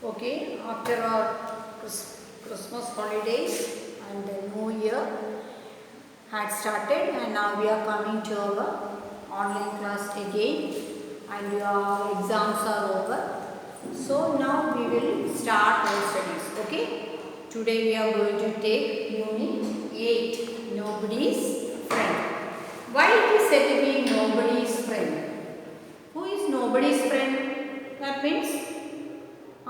Okay, after our Christmas holidays and the New Year had started, and now we are coming to our online class again, and our exams are over. So now we will start our studies. Okay, today we are going to take Unit 8, Nobody's Friend. Why it is said to be nobody's friend? Who is nobody's friend? That means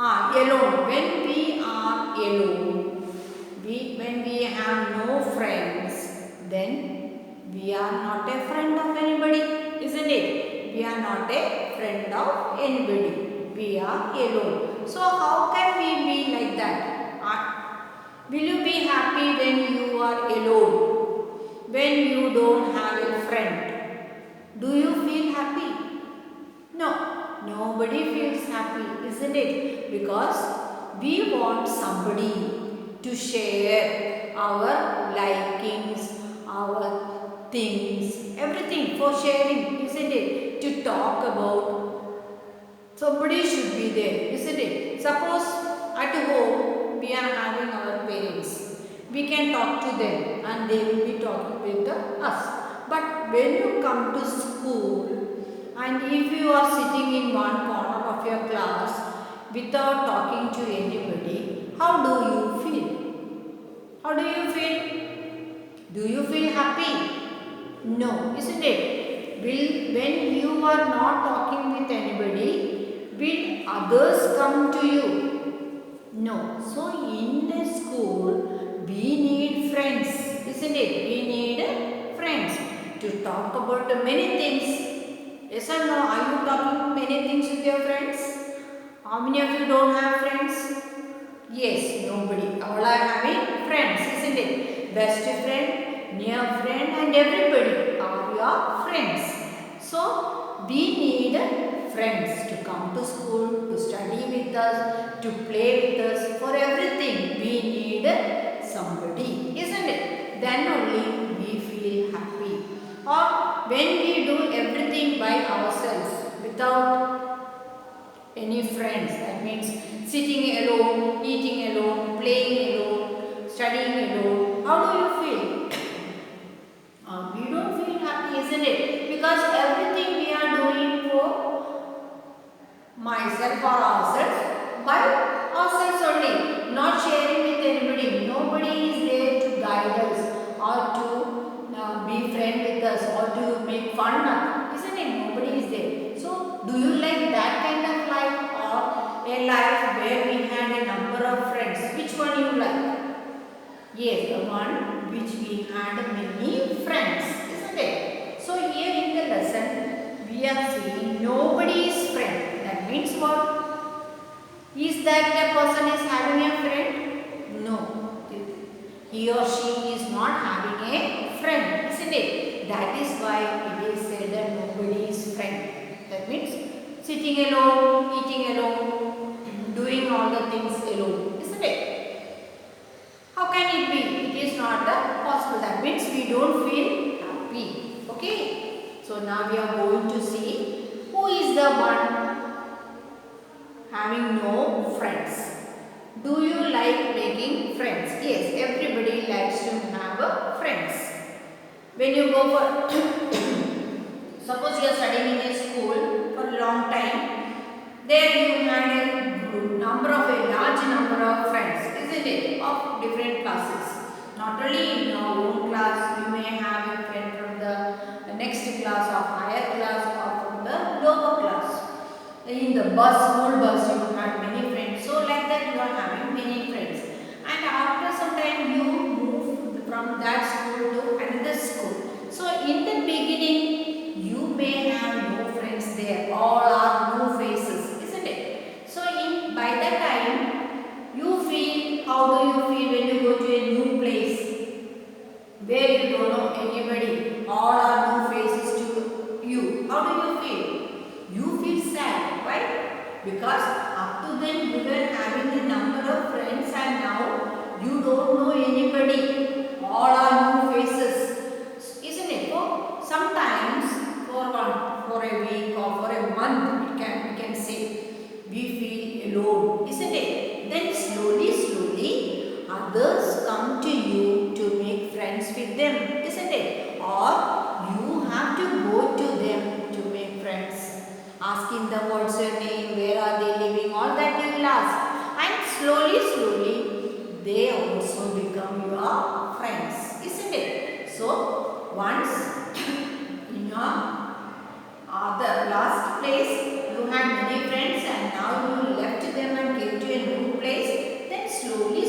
alone. When we are alone, when we have no friends, then we are not a friend of anybody, isn't it? We are not a friend of anybody. We are alone. So how can we be like that? Will you be happy when you are alone? When you don't have a friend? Do you feel happy? No, nobody feels happy, isn't it? Because we want somebody to share our likings, our things, everything for sharing, isn't it? To talk about. Somebody should be there, isn't it? Suppose at home we are having our parents. We can talk to them and they will be talking with us. But when you come to school and if you are sitting in one corner of your class without talking to anybody, how do you feel? How do you feel? Do you feel happy? No, isn't it? When you are not talking with anybody, will others come to you? No. So in the school, we need friends, isn't it? We need friends to talk about many things. Yes or no? Are you talking many things with your friends? How many of you don't have friends? Yes, nobody. All are having friends, isn't it? Best friend, near friend, and everybody are your friends. So, we need friends to come to school, to study with us, to play with us. For everything, we need somebody, isn't it? Then only we feel happy. Or when we do everything by ourselves without any friends, that means sitting alone, eating alone, playing alone, studying alone, how do you feel? We don't feel happy, isn't it? Because everything we are doing for myself or ourselves, by ourselves only, not sharing with anybody. Nobody is there to guide us or to be friend with us or to make fun of, isn't it? Nobody is there. So, do you like that kind of life or a life where we had a number of friends? Which one you like? Yes, the one which we had many friends, isn't it? So here in the lesson, we are seeing nobody is friend. That means what? Is that a person is having a friend? No. He or she is not having a friend, isn't it? That is why it is said that nobody is friend. That means sitting alone, eating alone, doing all the things alone, isn't it? How can it be? It is not possible. That means we don't feel happy. Okay. So now we are going to see who is the one having no friends. Do you like making friends? Yes, everybody likes to have friends. When you go for, suppose you are studying in a school for a long time, there you had a large number of friends, isn't it? Of different classes. Not only in your own class, you may have a friend from the next class or higher class or from the lower class. In the school bus, you had many friends. So like that, you are having many friends. And after some time, you move from that school to another school. So in the beginning, you may have no friends there. All are new faces, isn't it? So by that time, you feel, how do you feel when you go to a new place where you don't know anybody? All are new faces to you. How do you feel? You feel sad, right? Because up to then you were having a number of friends and now you don't know anybody. All are new faces, isn't it? So sometimes for a week or for a month, we can say we feel alone. alone, isn't it? Then slowly others come to you to make friends with them, isn't it? Or you have to go to them to make friends. Asking them what's your name, where are they living, all that you will ask. And slowly they also become your friends, isn't it? So once in your the last place you had many friends and now you left them and came to a new place, then slowly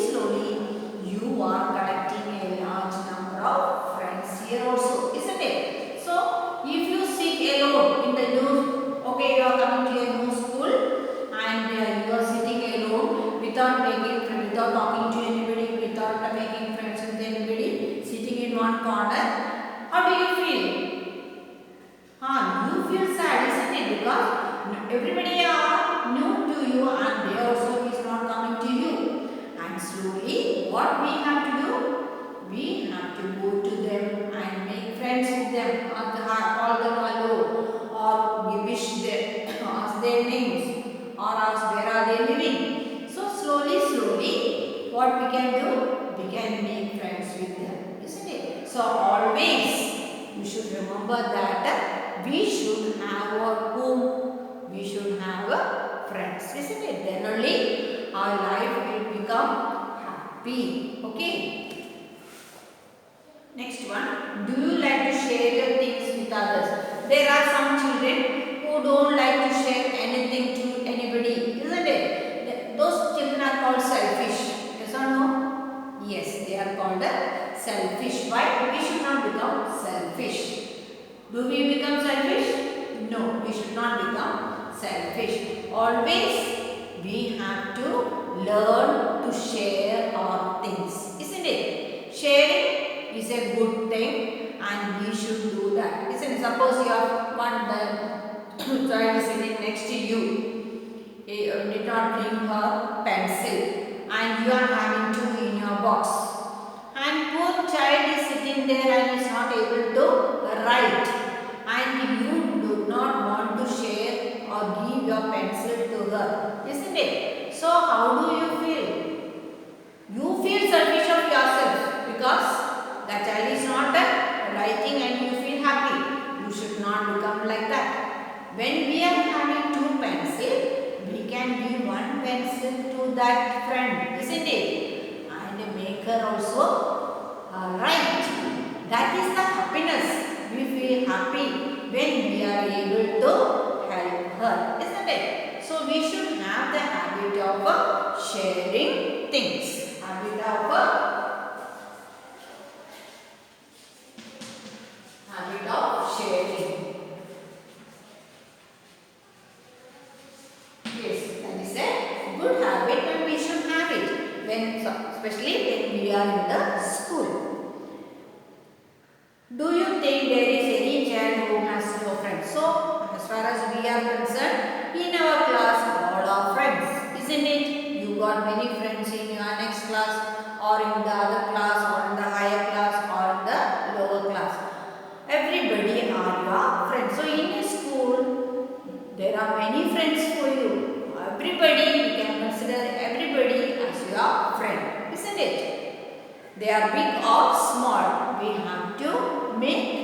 you are collecting a large number of friends here also, isn't it? So if you sit alone in the new, okay, you are coming to a new school and you are sitting alone without making friends, without talking to anybody, without making friends with anybody, sitting in one corner, how do you feel? You feel sad, isn't it? Because everybody are new to you and they also is not coming to you. And slowly, what we have to do? We have to go to them and make friends with them, or call them hello, or we wish them, ask their names, or ask where are they living. So slowly, what we can do? We can make friends with them, isn't it? So always, you should remember that we should have a home, we should have friends, isn't it? Then only our life will become happy. Okay. Next one. Do you like to share your things with others? There are some children who don't like to share anything to anybody, isn't it? Those children are called selfish. Yes or no? Yes, they are called selfish. Why? We should not become selfish. Do we become selfish? No, we should not become selfish. Always we have to learn to share our things, isn't it? Sharing is a good thing and we should do that, isn't it? Suppose you have one child sitting next to you, he did not bring her pencil and you are having two in your box. And poor child is sitting there and is not able to write. And you do not want to share or give your pencil to her, isn't it? So how do you feel? You feel selfish of yourself because the child is not writing and you feel happy. You should not become like that. When we are having two pencils, we can give one pencil to that friend, isn't it? And make her also write. That is the happiness. We feel happy when we are able to help her, isn't it? So we should have the habit of sharing things. Habit of sharing. Yes, that is a good habit and we should have it when, especially when we are in the school. Do you think there is any child who has no friends? So, as far as we are concerned, in our class, all are friends, isn't it? You got many friends in your next class, or in the other class, or in the higher class, or in the lower class. Everybody are your friends. So, in a school, there are many friends for you. Everybody, you can consider everybody as your friend, isn't it? They are big or small. We have to make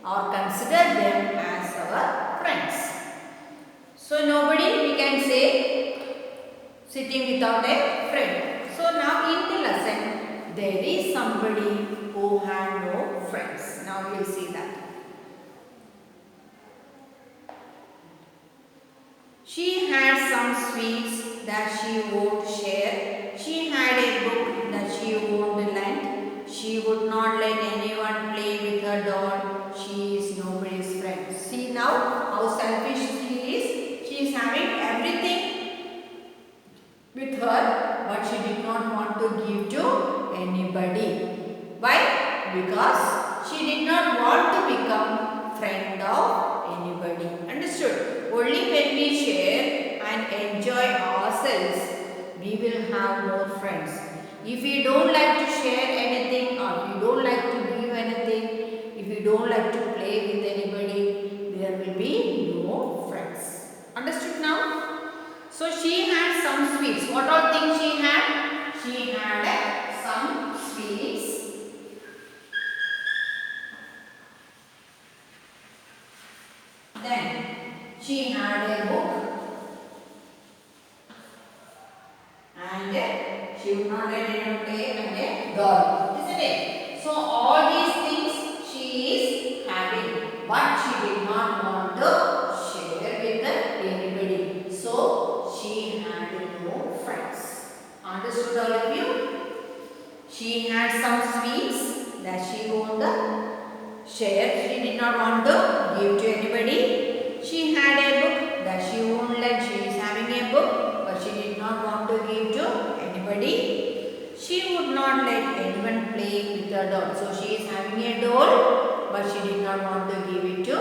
or consider them as our friends. So nobody we can say sitting without a friend. So now in the lesson there is somebody who had no friends. Now we will see that. She had some sweets that she won't share. She had a book that she won't lend. She would not let anyone play with her doll. She is nobody's friend. See now how selfish she is. She is having everything with her, but she did not want to give to anybody. Why? Because she did not want to become friend of anybody. Understood? Only when we share and enjoy ourselves, we will have more friends. If we don't like to share anything, or we don't like to give anything, if we don't like to play with anybody, there will be no friends. Understood now? So she had some sweets. What all things she had? She had some sweets. Then she had a book. And she would not let anyone play and a doll. Isn't it? So all these things she is having. But she did not want to share with anybody. So she had no friends. Understood all of you? She had some sweets that she won't share. She did not want to give to anybody. She had a book that she won't let. She is having a book, but she did not want to give to anybody. She would not let anyone play with her doll. So she is having a doll, but she did not want to give it to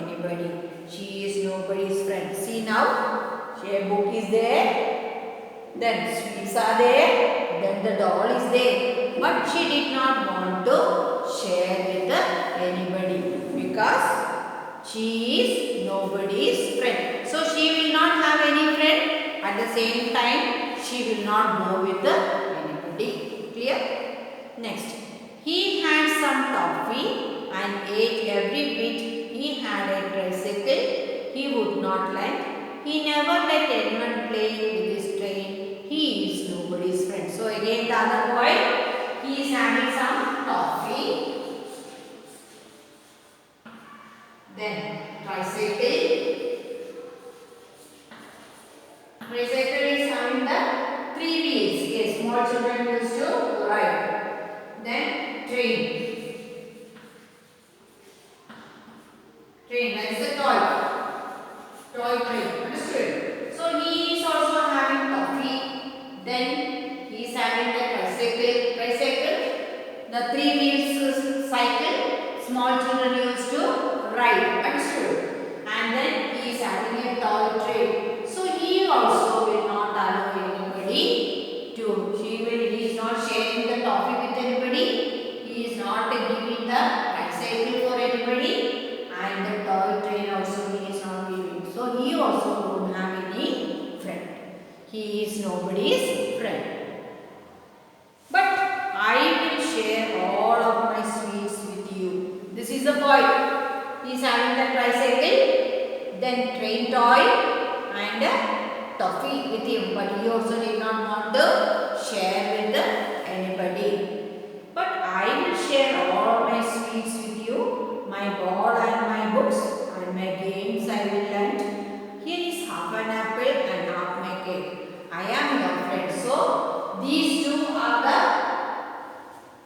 anybody. She is nobody's friend. See now, a book is there, then sweets are there, then the doll is there. But she did not want to share with anybody because she is nobody's friend. So she will not have any friend. At the same time, she will not go with anybody. Clear? Next. He had some toffee and ate every bit. He had a tricycle. He would not let. He never let anyone play with his train. He is nobody's friend. So again the other boy, he is having some toffee. Then tricycle. Tricycle is having the 3 wheels. Yes, small children used to ride. Then train. Train, that is a toy. Toy train. Understood? So he is also having toffee. Then he is having the tricycle. Tricycle. The 3 wheels cycle. Small children used to ride. Understood? And then he is having a toy train. So he also will not allow anybody to. He is not sharing the toffee with anybody. He is not giving the tricycle for anybody. And the toy train also he is not giving. So he also don't have any friend. He is nobody's friend. But I will share all of my sweets with you. This is a boy. He is having the tricycle, then train toy and a toffee with him. But he also did not want to share with anybody. But I will share all my sweets with you, my ball and my books and my games I will lend. Here is half an apple and half my cake. I am your friend. So these two are the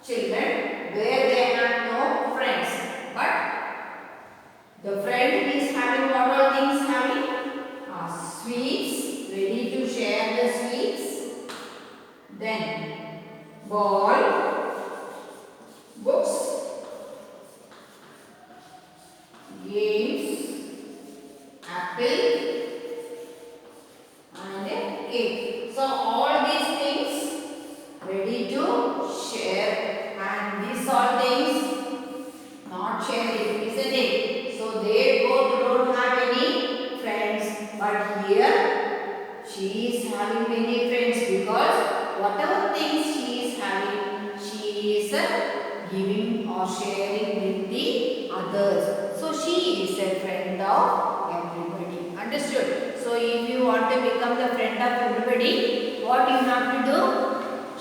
children where they have no friends. But the friend is having what all things having? Sweets, ready to share the sweets. Then ball, books, games, apple and a cake. So all these things ready to share, and these all things not sharing, isn't it? So they both don't have any friends, but here she is having many friends because whatever things she is having, she is giving or sharing with the others. So she is a friend of everybody. Understood? So if you want to become the friend of everybody, what you have to do?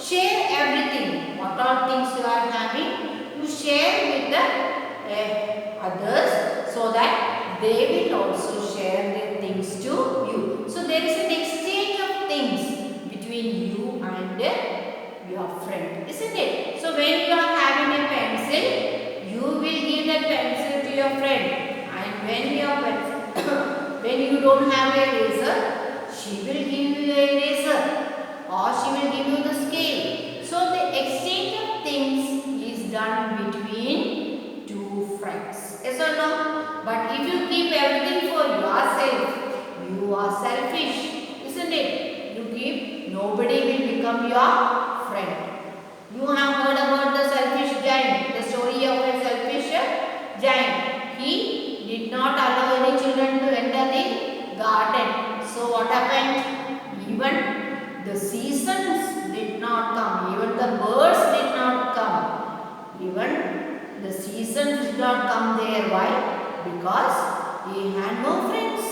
Share everything. What all things you are having, you share with the others so that they will also share their things to you. So there is an exchange of things between you and your friend, isn't it? So when you are having a pencil, you will give that pencil to your friend, and when you don't have a eraser, she will give you a eraser or she will give you the scale. So the exchange of things is done between two friends. Yes or no? But if you keep everything for yourself, you are selfish, isn't it? You keep, nobody will become your friend. You have heard about the selfish giant, the story of a selfish giant. He did not allow any children to enter the garden. So what happened? the seasons did not come. Even the birds did not come. Even the seasons did not come there. Why? Because he had no friends.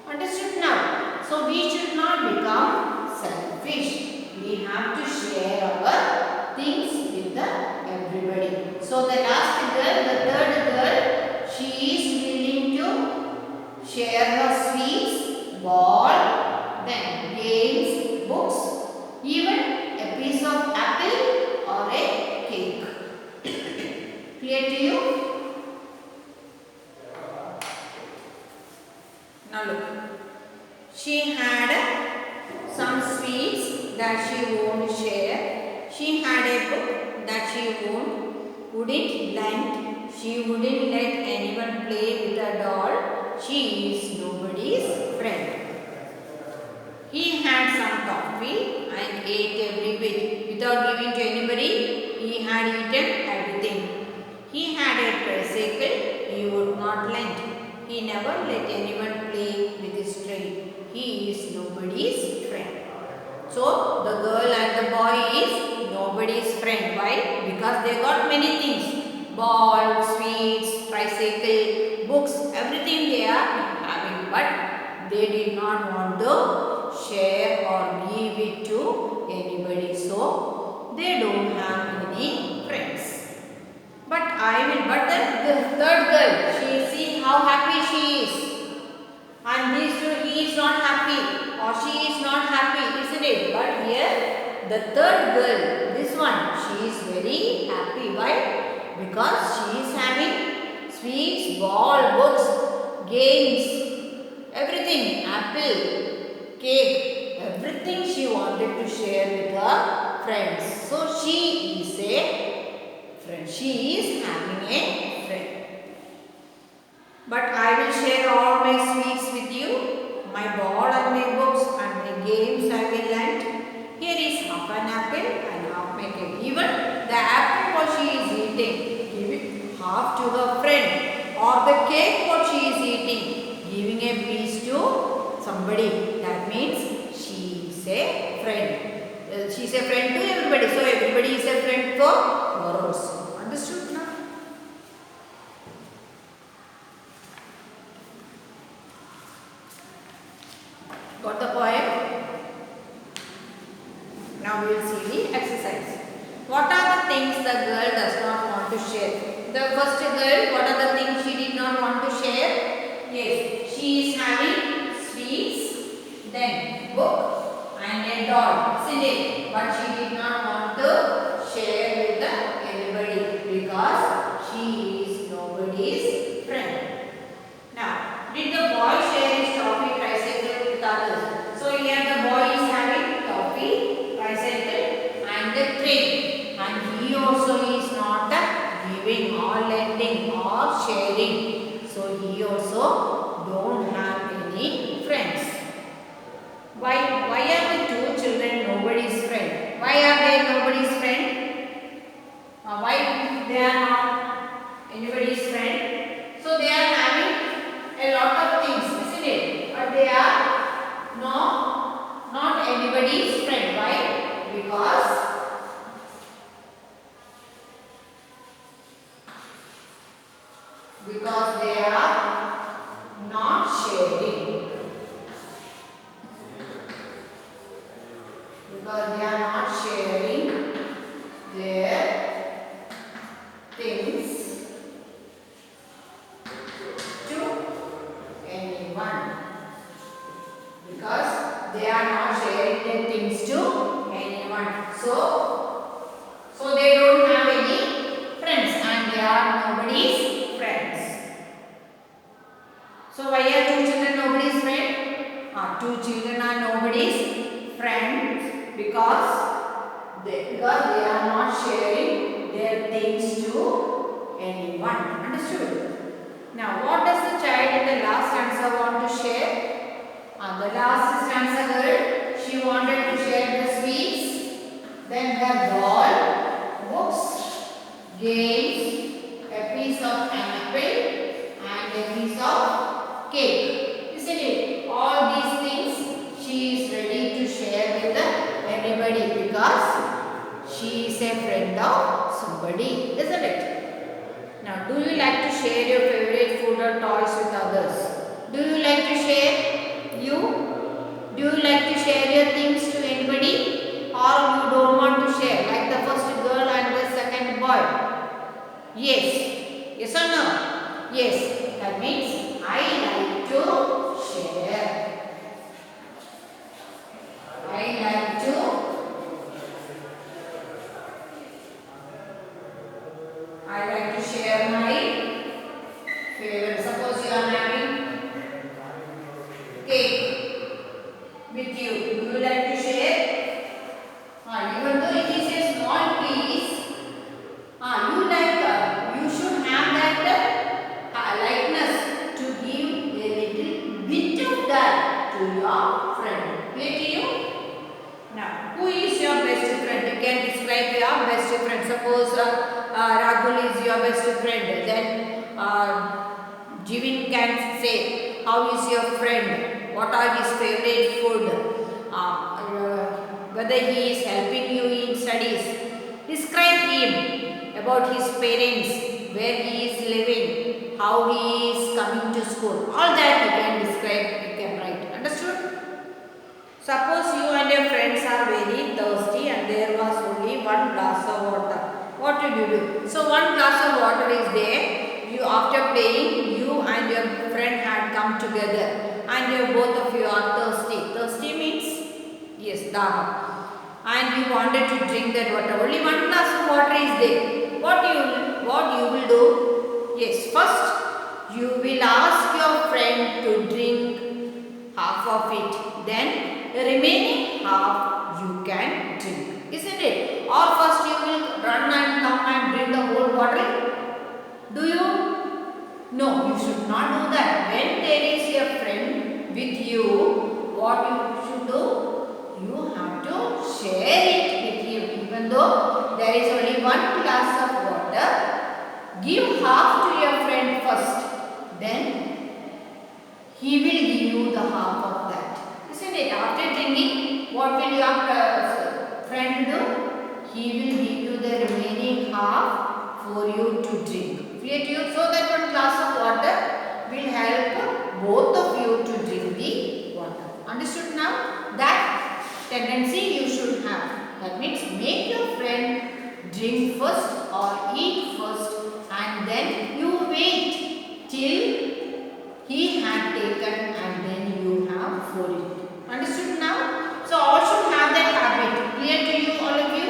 Understood now? So we should not become selfish. We have to share our things with everybody. So the last girl, the third girl, she is willing to share her sweets, ball, then games, books, even a piece of apple or a cake. Clear to you? Now look. She had some sweets that she won't share. She had a book that she wouldn't lend. She wouldn't let anyone play with a doll. She is nobody's friend. He had some toffee and ate every bit. Without giving to anybody, he had eaten everything. He had a tricycle he would not lend. He never let anyone play with his train. He is nobody's friend. So, the girl and the boy is nobody's friend. Why? Because they got many things. Ball, sweets, tricycle, books, everything they are having. But they did not want to share or give it to anybody. So, they don't have any friends. But the third girl, see how happy she is. And these two, he is not happy or she is not happy, isn't it? But here, the third girl, this one, she is very happy. Why? Because she is having sweets, ball, books, games, everything, apple, cake, everything she wanted to share with her friends. So she is a friend. She is having a friend. But I will share all my sweets with you, my ball and my books and my games I will lend. Here is half an apple and half my cake. Even the apple what she is eating, give it half to her friend. Or the cake what she is eating, giving a piece to somebody. That means she is a friend. She is a friend to everybody. So everybody is a friend for her also. Understood now? Got the poem? Now we will see the exercise. What are the things the girl does not want to share? The first girl, what are the things she did not want to share? Yes, she is having sweets, then book and a doll, isn't it? But she did not want to share with anybody because she is nobody's friend. Now, did the boy share his toffee tricycle with others? So here the boy is having toffee, tricycle and the train. And he also is not giving or lending or sharing. So he also don't have any friends. Why are the two children nobody's friend? Why are they nobody's friend? Why they are not anybody's friend? So they are having a lot of things, isn't it? But they are not anybody's friend. Why? Because they are not sharing. Because they are not sharing their things to anyone. Because they are not sharing their things to anyone. So they don't have any friends and they are nobody's friends. So why are two children nobody's friend? Two children are nobody's friends because they are not sharing their things to anyone. Understood? Now, what does the child in the last stanza want to share? The last stanza girl, she wanted to share the sweets, then her doll, books, games, a piece of apple and a piece of cake. Isn't it? All these things she is ready to share with the anybody because she is a friend of somebody, isn't it? Now, do you like to share your favorite food or toys with others? Do you like to share? You? Do you like to share your things to anybody? Or you don't want to share, like the first girl and the second boy? Yes. Yes or no? Yes. That means I like to share. I like to share my favorite. Suppose you are having cake with you. Do you like to share? Even though it is a small piece, you should have that likeness to give a little bit of that to your friend. Clear to you? Now, who is your best friend? You can describe your best friend. Suppose Rahul is your best friend. Then Jivin can say, how is your friend? What are his favorite food? Whether he is helping you in studies. Describe him about his parents, where he is living, how he is coming to school. All that you can describe, you can write. Understood? Suppose you and your friends are very thirsty and there was only one glass of water. What will you do? So one glass of water is there. You, after playing, you and your friend had come together and both of you are thirsty. Thirsty means, yes, daha. And you wanted to drink that water. Only one glass of water is there. What you will do? Yes, first you will ask your friend to drink half of it. Then the remaining half you can drink. Isn't it? Or first you will run and come and drink the whole bottle. Do you? No, you should not do that. When there is a friend with you, what you should do? You have to share it with him. Even though there is only one glass of water, give half to your friend first. Then he will give you the half of that. Isn't it? After drinking, what will your friend do? He will give you the remaining half for you to drink. Clear to you? So that one glass of water will help both of you to drink the water. Understood now? That tendency you should have. That means make your friend drink first or eat first and then you wait till he had taken and then you have for it. Understood now? So all should have that habit. Clear to you, all of you?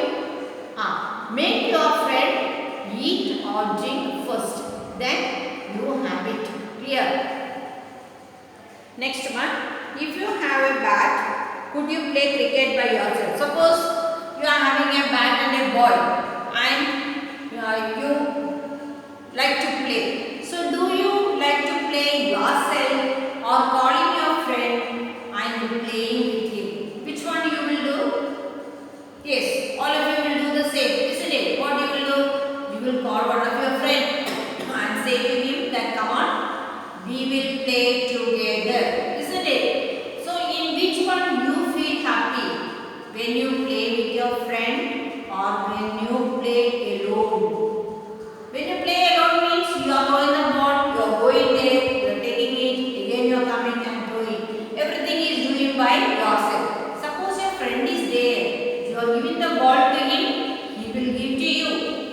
Make your friend eat or drink first. Then you have it. Clear? Next one. If you have a bat, could you play cricket by yourself? Suppose you are having a bat and a ball and you like to play. So do you like to play yourself or calling your friend and playing with him? Which one you will do? Yes, all of you will do the same, isn't it? What you will do? You will call one of your friends and say to him that come on, we will play together, isn't it? So in which one you feel happy? When you play with your friend or when you play alone? When you play alone means you are throwing the ball, you are going there, you are taking it, again you are coming and throwing. Everything is doing by yourself. Suppose your friend is there, you are giving the ball to him, he will give to you,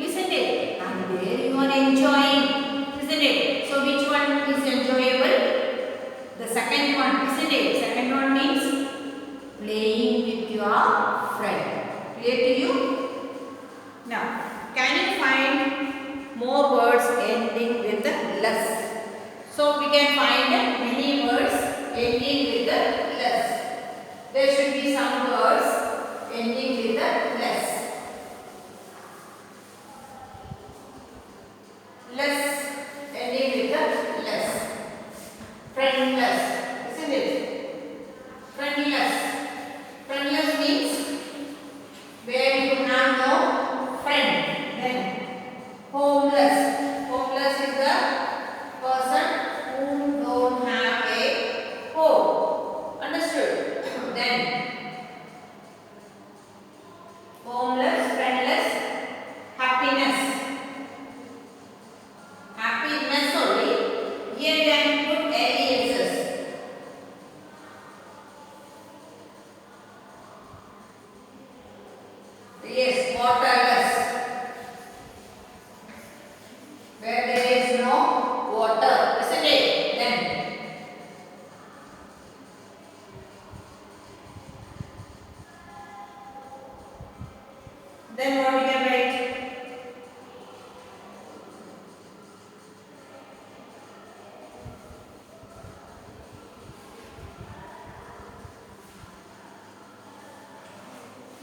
isn't it? And there you are enjoying, isn't it? So which one is enjoyable? The second one, isn't it? Second one means playing with your friend. Clear to you? Now, can you find more words ending with the less? So we can find many words ending with the less. There should be some words ending with the less. Less ending with the less. Friendless, isn't it? Friendless. Friendless means where you have no friend. Then homeless. Homeless is the person who don't have a home. Understood? Then Homeless, friendless, happiness. Happiness only. Here then put aliases. Yes, waterless. Where there is no water, isn't it? Then what we can write?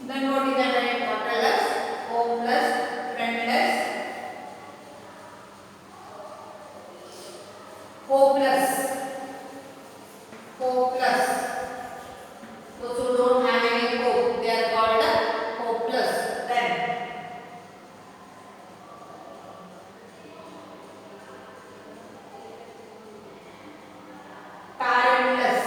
Then what we can write? Waterless, homeless, friendless, hopeless. Hopeless. Those who don't have any hope, they are called hopeless. Then parentless.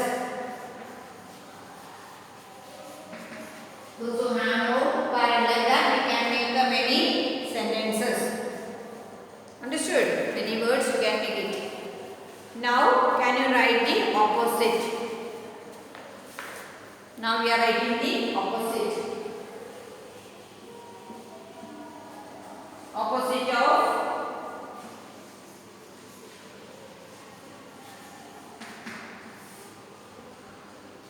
Those who have no parent, like that we can make many sentences. Understood? Many words you can make it. Now can you write the opposite? Now we are writing the opposite. Opposite of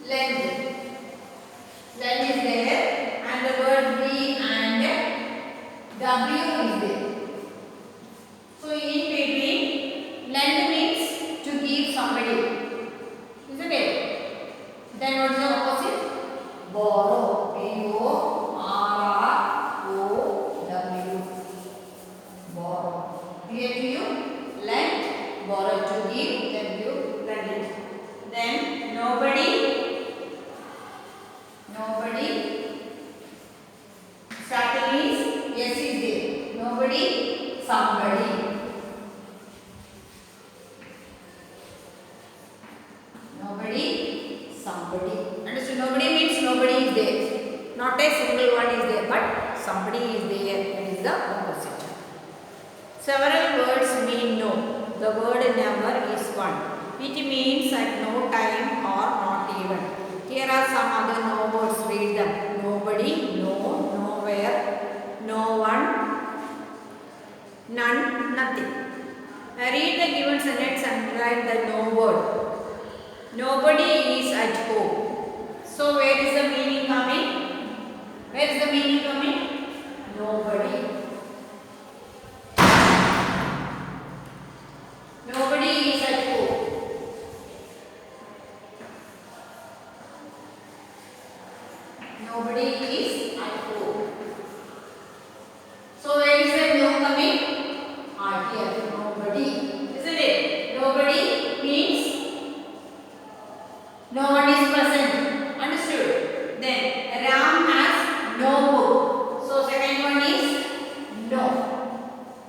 length. Length is there and the word B and W is there. So in between, lend means to give somebody, isn't it? Then what is the opposite? Borrow. B-O-R-R-O-W. Borrow. Clear to you? Lend, borrow to give, then you lend it. Then nobody. Starting is yes is there. Nobody, somebody. Nobody, somebody. Understood? Nobody means nobody is there. Not a single one is there, but somebody is there. That is the opposite. Several words mean no. The word never is one. It means at no time or not even. Here are some other no words. Read them. Nobody, no, nowhere, no one, none, nothing. Read the given sentence and write the no word. Nobody is at home. So where is the meaning coming? Where is the meaning coming? Nobody. Nobody is at home. Nobody is at home. So where is the no coming? Here. Nobody. Isn't it? Nobody means no one is present. Understood? Then Ram has no book. So second one is no.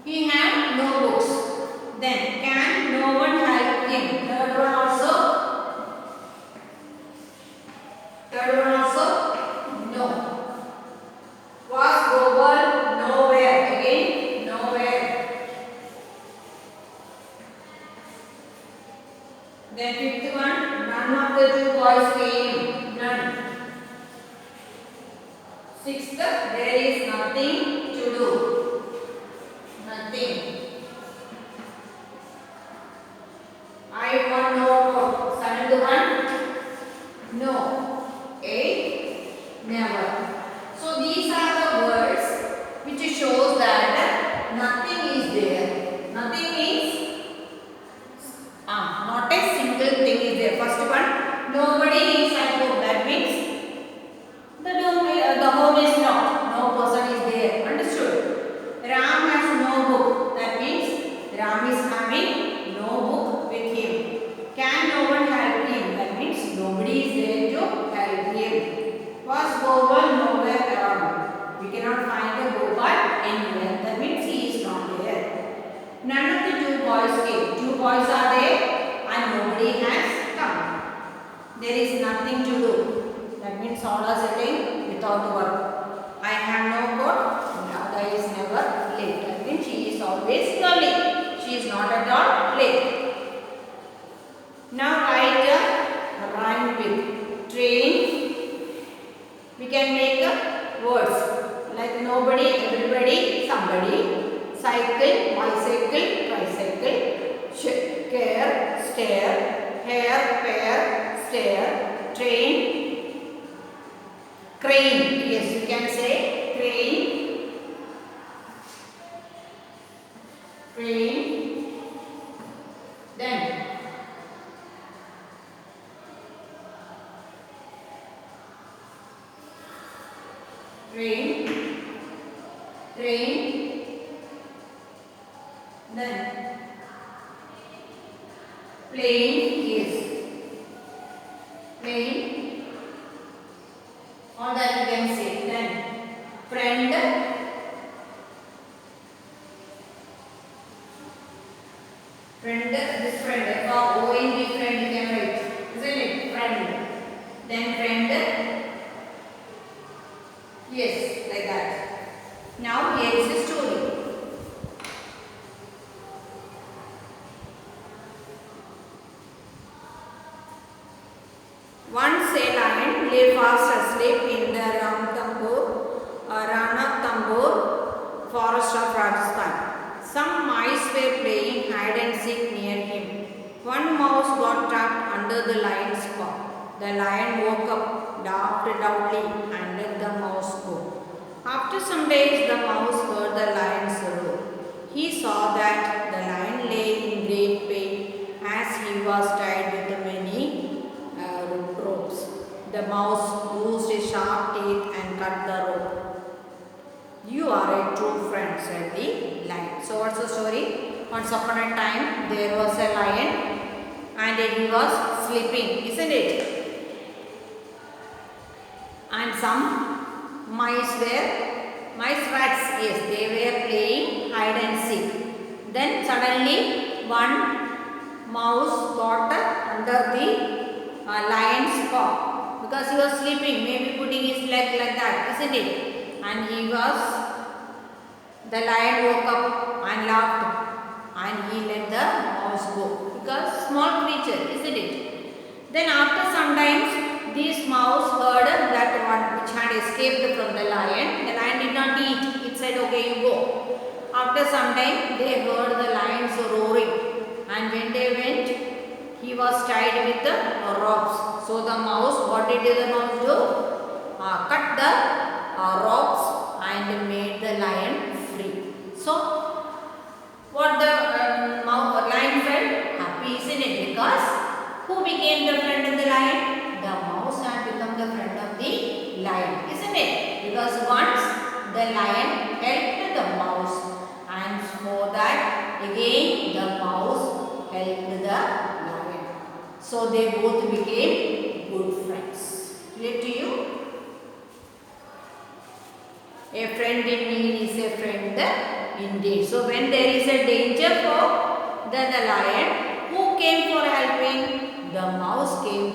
He had no books. Then can no one help him? Third one also. No. Was Gopal nowhere? Again, nowhere. Then fifth one, none of the two boys came. None. Sixth, there is nothing to do. Nothing. I want no more. Seventh one, no. Eighth, never. So these are the words which shows that nothing is there. Nothing means not a single thing is there. First one, nobody is at home. That means the home is not. No person is there. Understood? Ram has no book. That means Ram is having no book with him. Can no one help him? That means nobody is there to help him. Was Gopal nowhere around? We cannot find the Gopal anywhere. That means he is not there. None of the two boys came. Two boys are there and nobody has come. There is nothing to do. That means all are sitting without work. I have We can make words like nobody, everybody, somebody, cycle, bicycle, tricycle, care, stare, hair, pair, stare, train, crane. Yes, you can say crane, crane. Then train, train, then plane, yes, plane, all that you can say. Then friend, friend, this friend, FROND, friend you can write, isn't it? Friend. Then friend, yes, like that. Now here is the story. Once a lion lay fast asleep in the Ranthambore forest of Rajasthan. Some mice were playing hide and seek near him. One mouse got trapped under the lion's paw. The lion woke up, laughed loudly, and let the mouse go. After some days, the mouse heard the lion's roar. He saw that the lion lay in great pain as he was tied with many ropes. The mouse used his sharp teeth and cut the rope. You are a true friend, said the lion. So what's the story? Once upon a time, there was a lion and he was sleeping, isn't it? And some mice rats, yes, they were playing hide and seek. Then suddenly one mouse got under the lion's paw because he was sleeping, maybe putting his leg like that, isn't it? And the lion woke up and laughed and he let the mouse go because small creature, isn't it? Then after some times, this mouse heard that one which had escaped from the lion. The lion did not eat. It said, okay, you go. After some time, they heard the lions roaring. And when they went, he was tied with the ropes. So the mouse, what did the mouse do? Cut the ropes and made the lion free. So, what the lion felt? Happy, isn't it? Because who became the friend of the lion? The mouse had become the friend of the lion, isn't it? Because once the lion helped the mouse, and for that again the mouse helped the lion. So they both became good friends. Clear to you? A friend in need is a friend indeed. So when there is a danger for the lion, who came for helping? The mouse came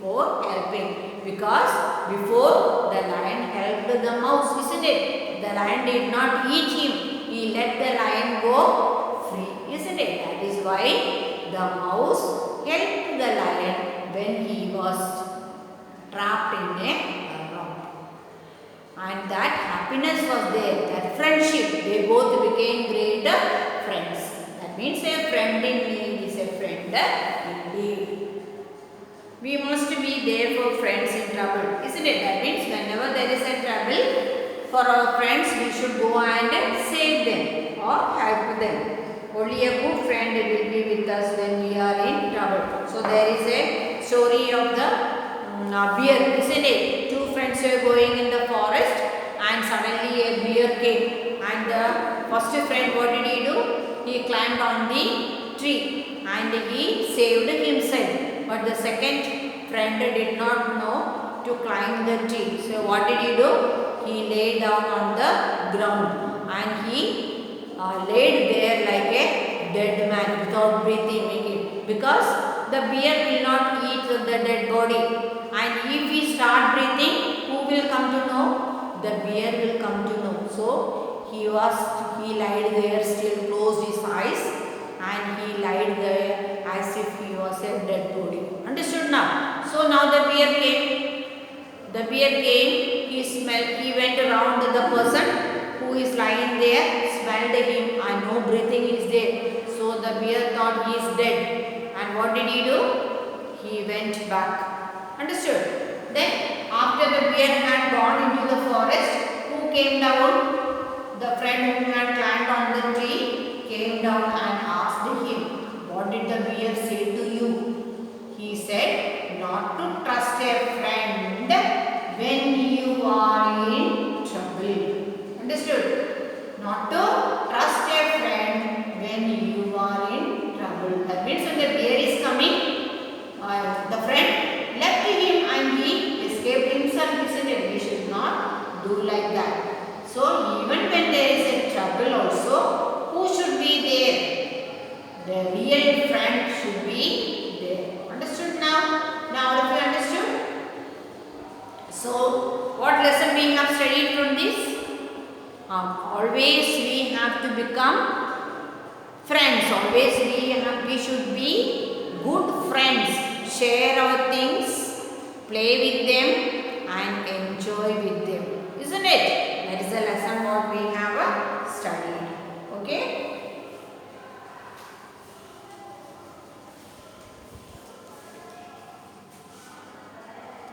for helping, because before the lion helped the mouse, isn't it? The lion did not eat him. He let the lion go free, isn't it? That is why the mouse helped the lion when he was trapped in a rock. And that happiness was there, that friendship. They both became great friends. That means a friend in need is a friend indeed. We must be there for friends in trouble, isn't it? That means whenever there is a trouble for our friends, we should go and save them or help them. Only a good friend will be with us when we are in trouble. So there is a story of the bear, isn't it? Two friends were going in the forest and suddenly a bear came. And the first friend, what did he do? He climbed on the tree and he saved himself. But the second friend did not know to climb the tree. So what did he do? He lay down on the ground and he laid there like a dead man without breathing. Because the bear will not eat the dead body. And if we start breathing, who will come to know? The bear will come to know. So he lied there, still closed his eyes, and he lied there as if he was a dead body. Understood now? So now the bear came. The bear came he went around the person who is lying there, smelled him and no breathing is there. So the bear thought he is dead. And what did he do? He went back. Understood? Then after the bear had gone into the forest, who came down? The friend who had climbed on the tree came down and asked him, what did the bear say to you? He said, not to trust a friend when you are in trouble. Understood? Not to trust a friend when you are in trouble. That means when the bear is coming, the friend left him and he escaped himself, isn't it? We should not do like that. So even when there is a trouble also, who should be there? The real friend should be there. Understood now? Now if you understood? So what lesson we have studied from this? Always we have to become friends. Always we should be good friends. Share our things, play with them and enjoy with them. Isn't it? That is the